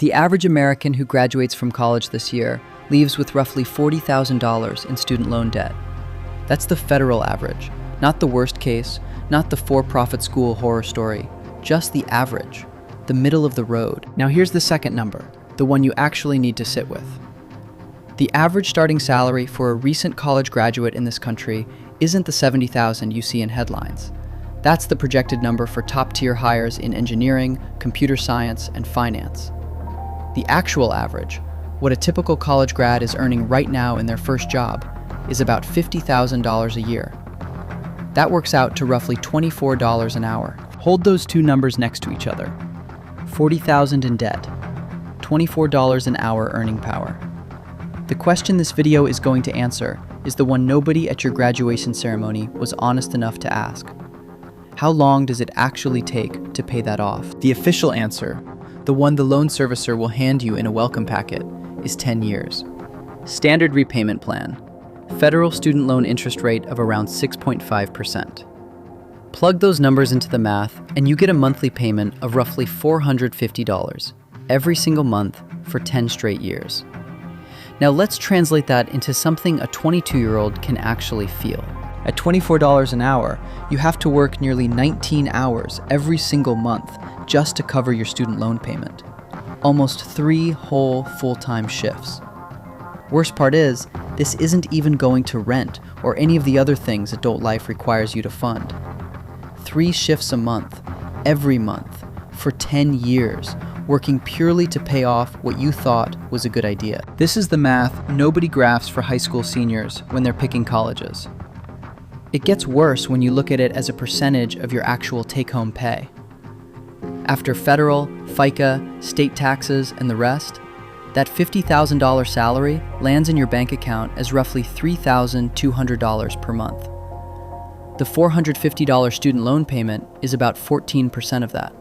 The average American who graduates from college this year leaves with roughly $40,000 in student loan debt. That's the federal average, not the worst case, not the for-profit school horror story, just the average, the middle of the road. Now here's the second number, the one you actually need to sit with. The average starting salary for a recent college graduate in this country isn't the $70,000 you see in headlines. That's the projected number for top-tier hires in engineering, computer science, and finance. The actual average, what a typical college grad is earning right now in their first job, is about $50,000 a year. That works out to roughly $24 an hour. Hold those two numbers next to each other. $40,000 in debt, $24 an hour earning power. The question this video is going to answer is the one nobody at your graduation ceremony was honest enough to ask. How long does it actually take to pay that off? The official answer, the one the loan servicer will hand you in a welcome packet, is 10 years. Standard repayment plan. Federal student loan interest rate of around 6.5%. Plug those numbers into the math and you get a monthly payment of roughly $450 every single month for 10 straight years. Now let's translate that into something a 22-year-old can actually feel. At $24 an hour, you have to work nearly 19 hours every single month just to cover your student loan payment. Almost 3 whole full-time shifts. Worst part is, this isn't even going to rent or any of the other things adult life requires you to fund. 3 shifts a month, every month, for 10 years, working purely to pay off what you thought was a good idea. This is the math nobody graphs for high school seniors when they're picking colleges. It gets worse when you look at it as a percentage of your actual take-home pay. After federal, FICA, state taxes, and the rest, that $50,000 salary lands in your bank account as roughly $3,200 per month. The $450 student loan payment is about 14% of that.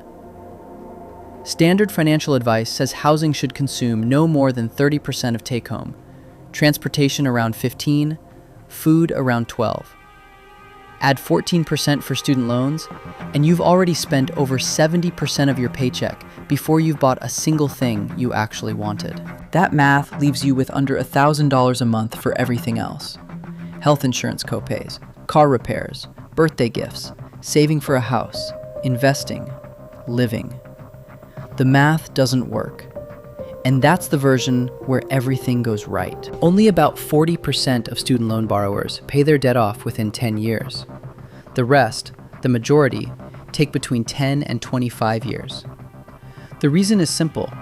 Standard financial advice says housing should consume no more than 30% of take-home, transportation around 15%, food around 12%. Add 14% for student loans, and you've already spent over 70% of your paycheck before you've bought a single thing you actually wanted. That math leaves you with under $1,000 a month for everything else. Health insurance copays, car repairs, birthday gifts, saving for a house, investing, living. The math doesn't work. And that's the version where everything goes right. Only about 40% of student loan borrowers pay their debt off within 10 years. The rest, the majority, take between 10 and 25 years. The reason is simple.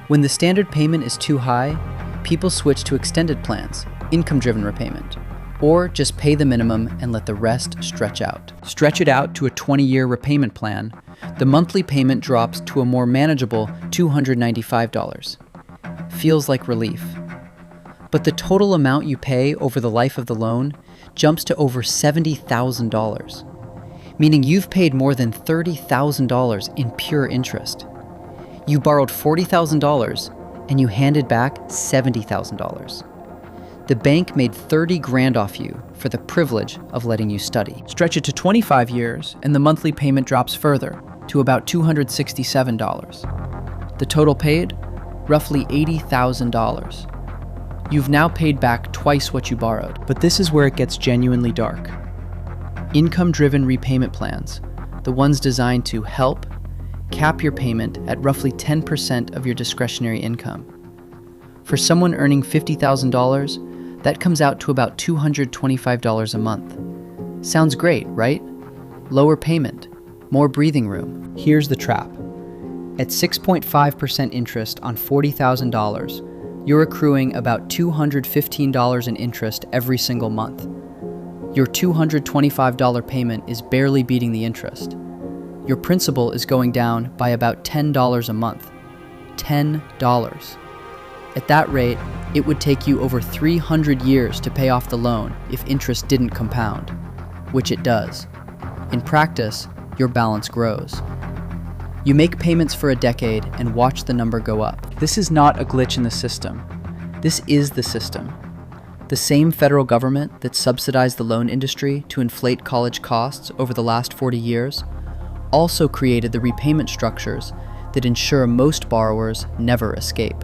When the standard payment is too high, people switch to extended plans, income-driven repayment, or just pay the minimum and let the rest stretch out. Stretch it out to a 20-year repayment plan, the monthly payment drops to a more manageable $295. Feels like relief. But the total amount you pay over the life of the loan jumps to over $70,000, meaning you've paid more than $30,000 in pure interest. You borrowed $40,000 and you handed back $70,000. The bank made 30 grand off you for the privilege of letting you study. Stretch it to 25 years and the monthly payment drops further to about $267. The total paid? Roughly $80,000. You've now paid back twice what you borrowed. But this is where it gets genuinely dark. Income-driven repayment plans, the ones designed to help, cap your payment at roughly 10% of your discretionary income. For someone earning $50,000, that comes out to about $225 a month. Sounds great, right? Lower payment, more breathing room. Here's the trap. At 6.5% interest on $40,000, you're accruing about $215 in interest every single month. Your $225 payment is barely beating the interest. Your principal is going down by about $10 a month. $10. At that rate, it would take you over 300 years to pay off the loan if interest didn't compound, which it does. In practice, your balance grows. You make payments for a decade and watch the number go up. This is not a glitch in the system. This is the system. The same federal government that subsidized the loan industry to inflate college costs over the last 40 years also created the repayment structures that ensure most borrowers never escape.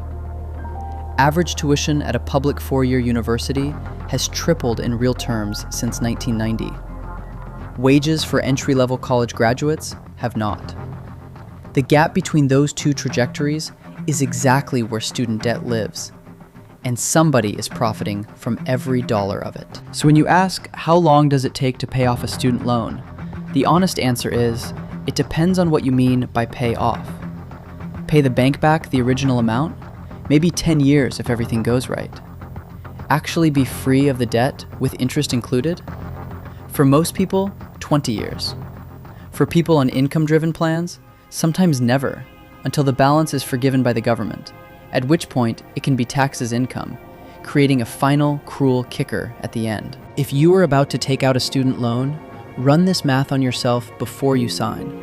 Average tuition at a public four-year university has tripled in real terms since 1990. Wages for entry-level college graduates have not. The gap between those two trajectories is exactly where student debt lives, and somebody is profiting from every dollar of it. So when you ask, how long does it take to pay off a student loan? The honest answer is, it depends on what you mean by pay off. Pay the bank back the original amount? Maybe 10 years if everything goes right. Actually be free of the debt with interest included? For most people, 20 years. For people on income-driven plans, sometimes never, until the balance is forgiven by the government, at which point it can be taxed as income, creating a final, cruel kicker at the end. If you are about to take out a student loan, run this math on yourself before you sign.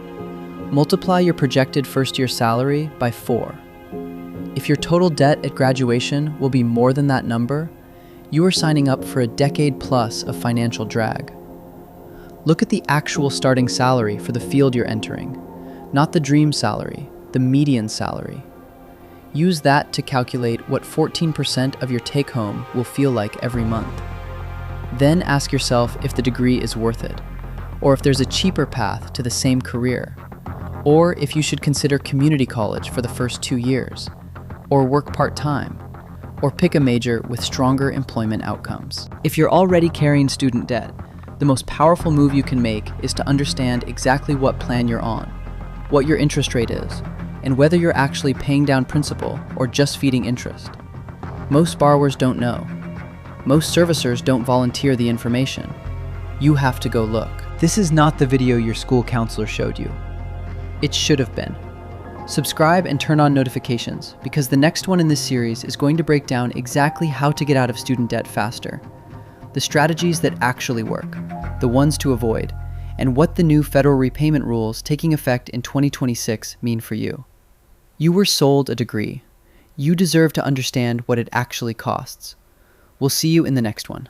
Multiply your projected first-year salary by 4. If your total debt at graduation will be more than that number, you are signing up for a decade plus of financial drag. Look at the actual starting salary for the field you're entering, not the dream salary, the median salary. Use that to calculate what 14% of your take-home will feel like every month. Then ask yourself if the degree is worth it, or if there's a cheaper path to the same career, or if you should consider community college for the first 2 years, or work part-time, or pick a major with stronger employment outcomes. If you're already carrying student debt, the most powerful move you can make is to understand exactly what plan you're on, what your interest rate is, and whether you're actually paying down principal or just feeding interest. Most borrowers don't know. Most servicers don't volunteer the information. You have to go look. This is not the video your school counselor showed you. It should have been. Subscribe and turn on notifications, because the next one in this series is going to break down exactly how to get out of student debt faster, the strategies that actually work, the ones to avoid, and what the new federal repayment rules taking effect in 2026 mean for you. You were sold a degree. You deserve to understand what it actually costs. We'll see you in the next one.